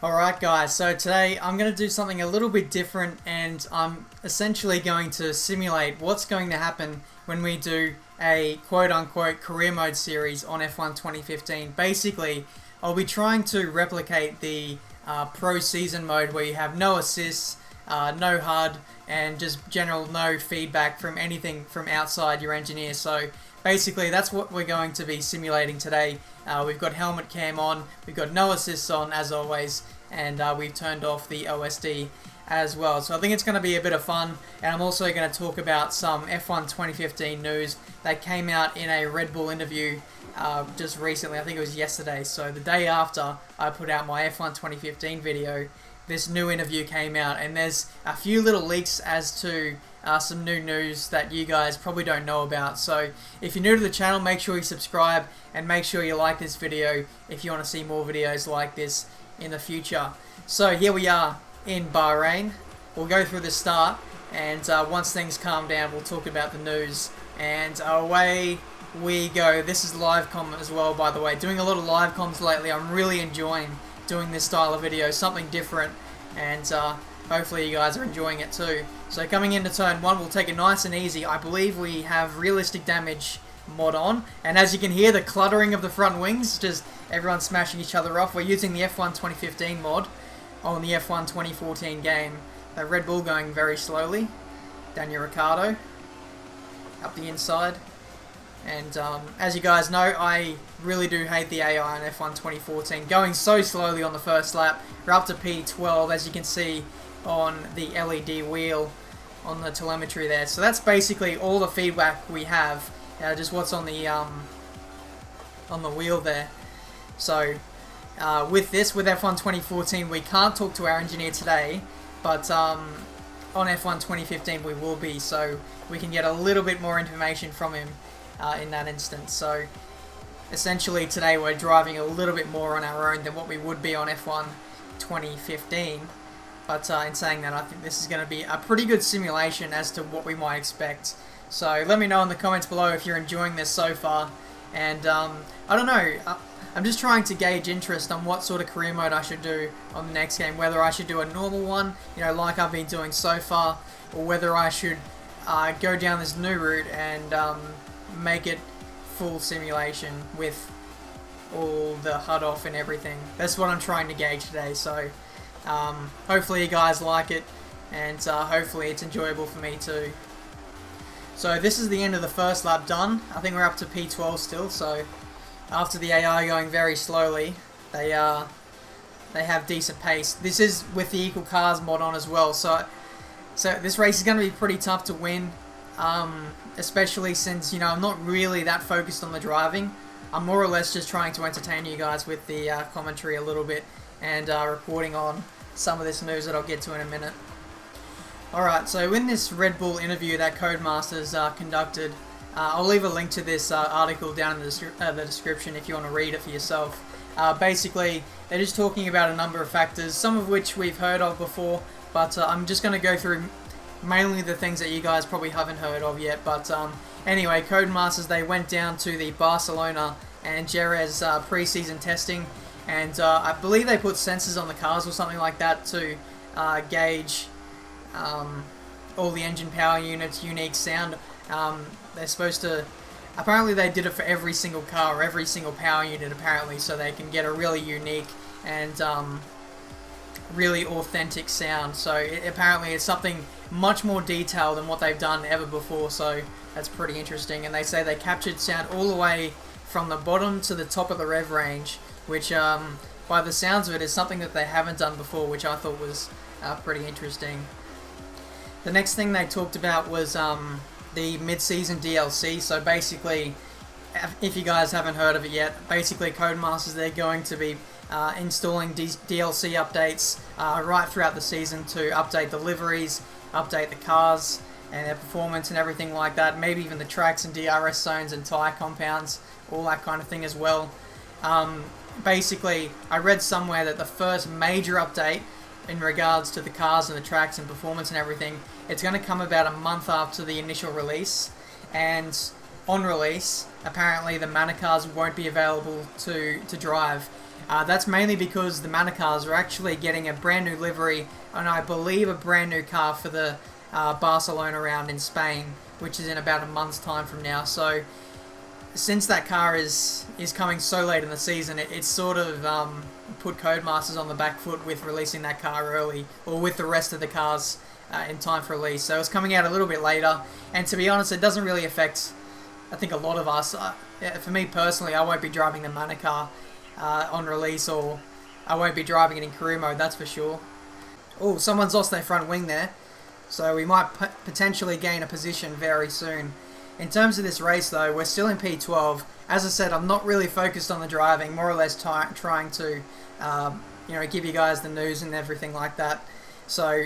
Alright guys, so today I'm going to do something a little bit different, and I'm essentially going to simulate what's going to happen when we do a quote-unquote career mode series on F1 2015. Basically, I'll be trying to replicate the pro season mode where you have no assists, no HUD, and just general no feedback from anything from outside your engineer. So basically that's what we're going to be simulating today. We've got helmet cam on, we've got no assists on as always, and we've turned off the OSD as well. So I think it's going to be a bit of fun, and I'm also going to talk about some F1 2015 news that came out in a Redbull interview just recently. I think it was yesterday. So the day after I put out my F1 2015 video, this new interview came out, and there's a few little leaks as to some new news that you guys probably don't know about. So if you're new to the channel, make sure you subscribe and make sure you like this video if you want to see more videos like this in the future. So here we are in Bahrain. We'll go through the start, and once things calm down, we'll talk about the news, and away we go. This is live comm as well, by the way. Doing a lot of live comms lately. I'm really enjoying doing this style of video, something different, and hopefully you guys are enjoying it too. So coming into turn 1, we'll take it nice and easy. I believe we have realistic damage mod on, and as you can hear, the cluttering of the front wings, just everyone smashing each other off. We're using the F1 2015 mod on the F1 2014 game. The Red Bull going very slowly. Daniel Ricciardo up the inside. And as you guys know, I really do hate the AI on F1 2014. Going so slowly on the first lap. We're up to P12, as you can see on the LED wheel on the telemetry there. So that's basically all the feedback we have. Just what's on the wheel there. So with F1 2014, we can't talk to our engineer today, but on F1 2015 we will be, so we can get a little bit more information from him in that instance. So essentially today we're driving a little bit more on our own than what we would be on F1 2015, but in saying that, I think this is going to be a pretty good simulation as to what we might expect. So let me know in the comments below if you're enjoying this so far, and I don't know, I'm just trying to gauge interest on what sort of career mode I should do on the next game, whether I should do a normal one, you know, like I've been doing so far, or whether I should go down this new route and make it full simulation with all the HUD off and everything. That's what I'm trying to gauge today. So hopefully you guys like it, and hopefully it's enjoyable for me too. So this is the end of the first lap done. I think we're up to P12 still. So after the AI going very slowly, they have decent pace. This is with the Equal Cars mod on as well. So this race is going to be pretty tough to win. Especially since, you know, I'm not really that focused on the driving. I'm more or less just trying to entertain you guys with the commentary a little bit, and reporting on some of this news that I'll get to in a minute. Alright, so in this Red Bull interview that Codemasters conducted, I'll leave a link to this article down in the description if you want to read it for yourself. Basically, they're just talking about a number of factors, some of which we've heard of before, but I'm just going to go through mainly the things that you guys probably haven't heard of yet. But anyway, Codemasters, they went down to the Barcelona and Jerez pre-season testing, and I believe they put sensors on the cars or something like that to gauge all the engine power units, unique sound. They're supposed to, apparently they did it for every single car, or every single power unit apparently, so they can get a really unique and really authentic sound. So apparently it's something much more detailed than what they've done ever before, so that's pretty interesting. And they say they captured sound all the way from the bottom to the top of the rev range, which by the sounds of it is something that they haven't done before, which I thought was pretty interesting. The next thing they talked about was the mid-season DLC. So basically, if you guys haven't heard of it yet, basically Codemasters, they're going to be installing DLC updates right throughout the season to update the liveries, update the cars and their performance and everything like that, maybe even the tracks and DRS zones and tyre compounds, all that kind of thing as well. Basically, I read somewhere that the first major update in regards to the cars and the tracks and performance and everything, it's going to come about a month after the initial release, and on release, apparently the Mana cars won't be available to drive. That's mainly because the Mana cars are actually getting a brand new livery, and I believe a brand new car for the Barcelona round in Spain, which is in about a month's time from now. So since that car is coming so late in the season, it's sort of put Codemasters on the back foot with releasing that car early, or with the rest of the cars in time for release. So it's coming out a little bit later, and to be honest, it doesn't really affect, I think, a lot of us. For me personally, I won't be driving the Mana car on release, or I won't be driving it in career mode, that's for sure. Oh, someone's lost their front wing there, so we might potentially gain a position very soon. In terms of this race though, we're still in P12. As I said, I'm not really focused on the driving, more or less trying to give you guys the news and everything like that. So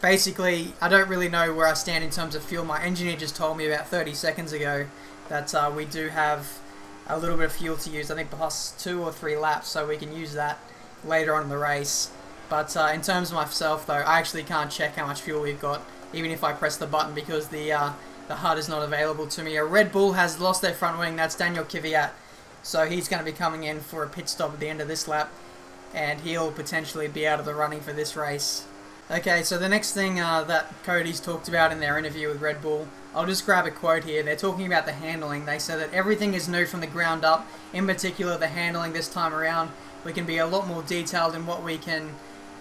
basically, I don't really know where I stand in terms of fuel. My engineer just told me about 30 seconds ago that we do have a little bit of fuel to use, I think plus 2 or 3 laps, so we can use that later on in the race. But in terms of myself though, I actually can't check how much fuel we've got, even if I press the button, because the HUD is not available to me. A Red Bull has lost their front wing, that's Daniel Kvyat, so he's going to be coming in for a pit stop at the end of this lap, and he'll potentially be out of the running for this race. Okay, so the next thing that Cody's talked about in their interview with Red Bull, I'll just grab a quote here. They're talking about the handling. They say that everything is new from the ground up, in particular the handling this time around. We can be a lot more detailed in what we can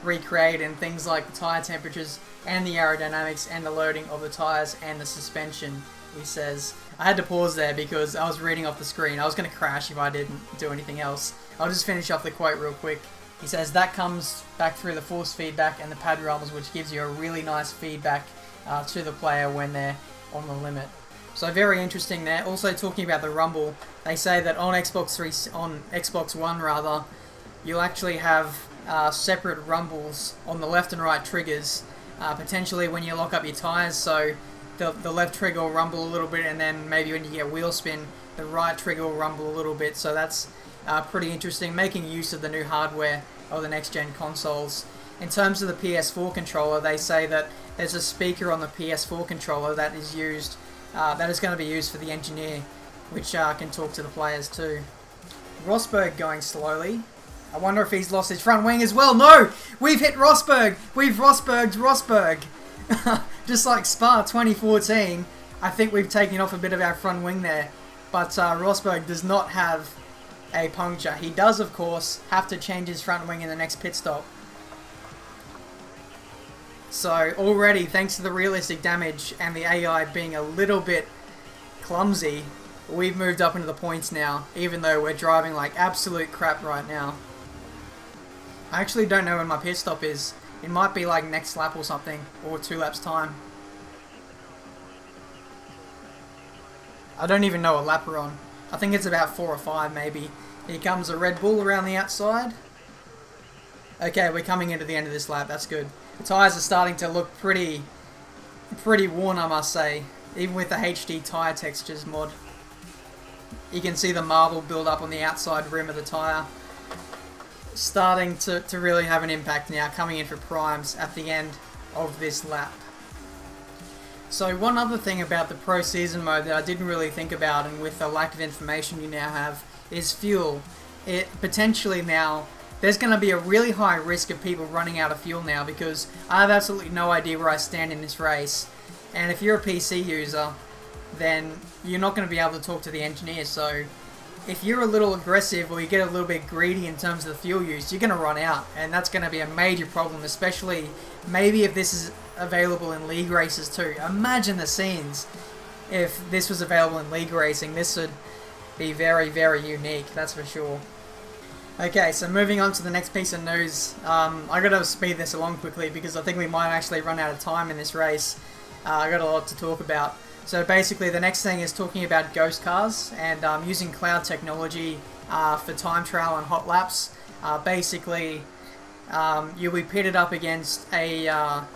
recreate, and things like the tyre temperatures and the aerodynamics and the loading of the tyres and the suspension, he says. I had to pause there because I was reading off the screen. I was going to crash if I didn't do anything else. I'll just finish off the quote real quick. He says that comes back through the force feedback and the pad rumbles, which gives you a really nice feedback to the player when they're on the limit. So very interesting there. Also talking about the rumble, they say that on Xbox One rather, you'll actually have separate rumbles on the left and right triggers, potentially when you lock up your tyres. So the left trigger will rumble a little bit, and then maybe when you get wheel spin, the right trigger will rumble a little bit. So that's pretty interesting, making use of the new hardware of the next gen consoles. In terms of the PS4 controller, they say that there's a speaker on the PS4 controller that is used, that is going to be used for the engineer, which can talk to the players too. Rosberg going slowly. I wonder if he's lost his front wing as well. No! We've hit Rosberg! We've Rosberged Rosberg! Just like Spa 2014, I think we've taken off a bit of our front wing there. But Rosberg does not have a puncture. He does, of course, have to change his front wing in the next pit stop. So already, thanks to the realistic damage and the AI being a little bit clumsy, we've moved up into the points now, even though we're driving like absolute crap right now. I actually don't know when my pit stop is. It might be like next lap or something, or 2 laps time. I don't even know what lap we're on. I think it's about 4 or 5 maybe. Here comes a Red Bull around the outside. Okay, we're coming into the end of this lap, that's good. The tyres are starting to look pretty worn, I must say, even with the HD tyre textures mod. You can see the marble build up on the outside rim of the tyre. Starting to really have an impact now, coming in for primes at the end of this lap. So one other thing about the Pro Season mode that I didn't really think about, and with the lack of information you now have, is fuel. It potentially now, there's going to be a really high risk of people running out of fuel now, because I have absolutely no idea where I stand in this race. And if you're a PC user, then you're not going to be able to talk to the engineer. So if you're a little aggressive, or you get a little bit greedy in terms of the fuel use, you're going to run out, and that's going to be a major problem, especially maybe if this is available in league races too. Imagine the scenes if this was available in league racing. This would be very, very unique, that's for sure. Okay, so moving on to the next piece of news. I got to speed this along quickly because I think we might actually run out of time in this race. I got a lot to talk about. So basically the next thing is talking about ghost cars and using cloud technology for time trial and hot laps. Basically, you'll be pitted up against an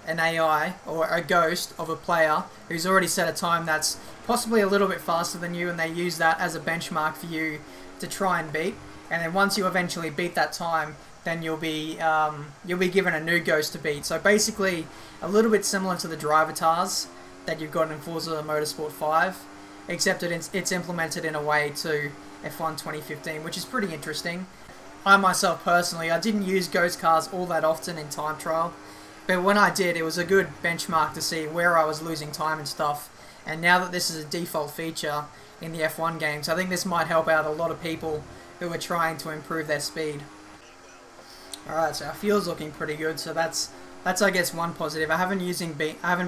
AI or a ghost of a player who's already set a time that's possibly a little bit faster than you, and they use that as a benchmark for you to try and beat. And then once you eventually beat that time, then you'll be given a new ghost to beat. So basically, a little bit similar to the drivatars that you've got in Forza Motorsport 5, except it's implemented in a way to F1 2015, which is pretty interesting. I myself personally, I didn't use ghost cars all that often in time trial, but when I did, it was a good benchmark to see where I was losing time and stuff. And now that this is a default feature in the F1 games, I think this might help out a lot of people who are trying to improve their speed. Alright, so our fuel's looking pretty good, so that's I guess one positive. I haven't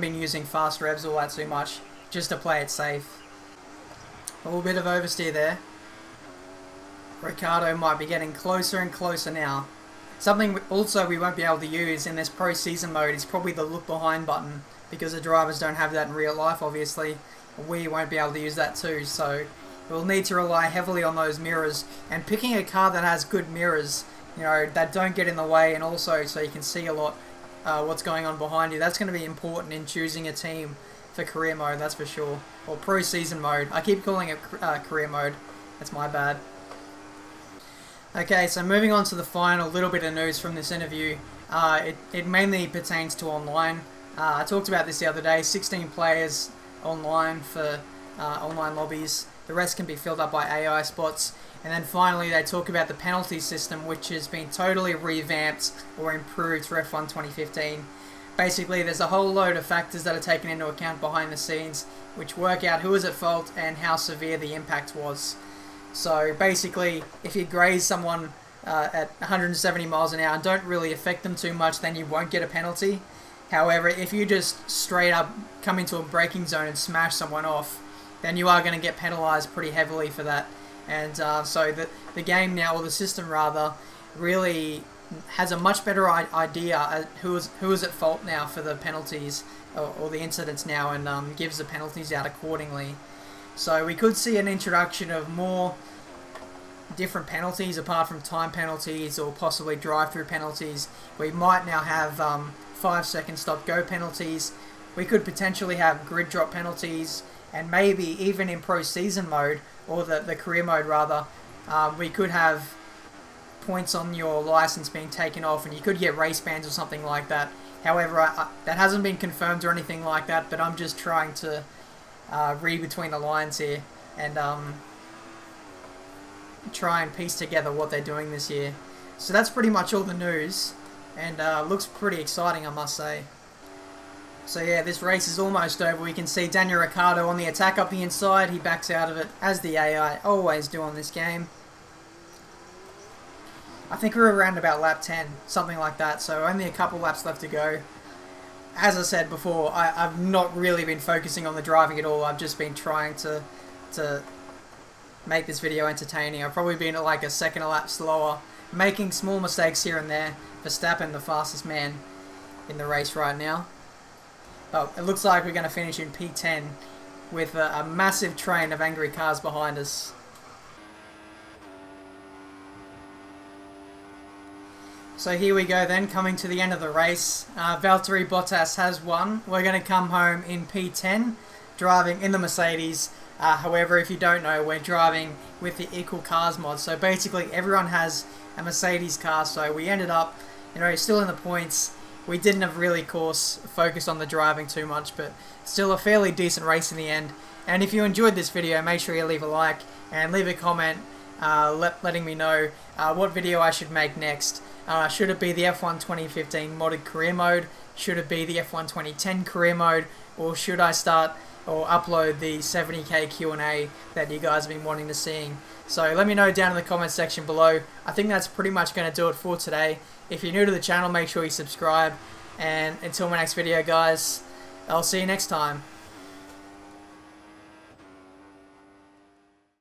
been using fast revs all that too much, just to play it safe. A little bit of oversteer there. Ricciardo might be getting closer and closer now. Something also we won't be able to use in this pro season mode is probably the look behind button, because the drivers don't have that in real life, obviously. We won't be able to use that too, so we'll need to rely heavily on those mirrors, and picking a car that has good mirrors, you know, that don't get in the way, and also so you can see a lot what's going on behind you. That's going to be important in choosing a team for career mode, that's for sure. Or pro season mode. I keep calling it career mode. That's my bad. Okay, so moving on to the final little bit of news from this interview. It mainly pertains to online. I talked about this the other day. 16 players online for online lobbies. The rest can be filled up by AI spots. And then finally they talk about the penalty system, which has been totally revamped or improved for F1 2015. Basically, there's a whole load of factors that are taken into account behind the scenes, which work out who is at fault and how severe the impact was. So basically, if you graze someone at 170 miles an hour and don't really affect them too much, then you won't get a penalty. However, if you just straight up come into a braking zone and smash someone off, then you are going to get penalised pretty heavily for that. And so the game now, or the system rather, really has a much better idea at who is at fault now for the penalties or the incidents now, and gives the penalties out accordingly. So we could see an introduction of more different penalties apart from time penalties or possibly drive-through penalties. We might now have 5-second stop-go penalties. We could potentially have grid drop penalties, and maybe even in pro season mode, or the career mode rather, we could have points on your license being taken off, and you could get race bans or something like that. However, that hasn't been confirmed or anything like that, but I'm just trying to read between the lines here and try and piece together what they're doing this year. So that's pretty much all the news, and looks pretty exciting, I must say. So yeah, this race is almost over. We can see Daniel Ricciardo on the attack up the inside. He backs out of it, as the AI always do on this game. I think we're around about lap 10, something like that, so only a couple laps left to go. As I said before, I've not really been focusing on the driving at all. I've just been trying to make this video entertaining. I've probably been like a second a lap slower, making small mistakes here and there. Verstappen, the fastest man in the race right now. But it looks like we're going to finish in P10 with a massive train of angry cars behind us. So here we go then, coming to the end of the race. Valtteri Bottas has won. We're going to come home in P10, driving in the Mercedes. However, if you don't know, we're driving with the Equal Cars mod. So basically everyone has a Mercedes car, so we ended up, still in the points. We didn't have really, focused on the driving too much, but still a fairly decent race in the end. And if you enjoyed this video, make sure you leave a like and leave a comment letting me know what video I should make next. Should it be the F1 2015 modded career mode? Should it be the F1 2010 career mode? Or should I start or upload the 70k Q&A that you guys have been wanting to see? So let me know down in the comment section below. I think that's pretty much going to do it for today. If you're new to the channel, make sure you subscribe. And until my next video, guys, I'll see you next time.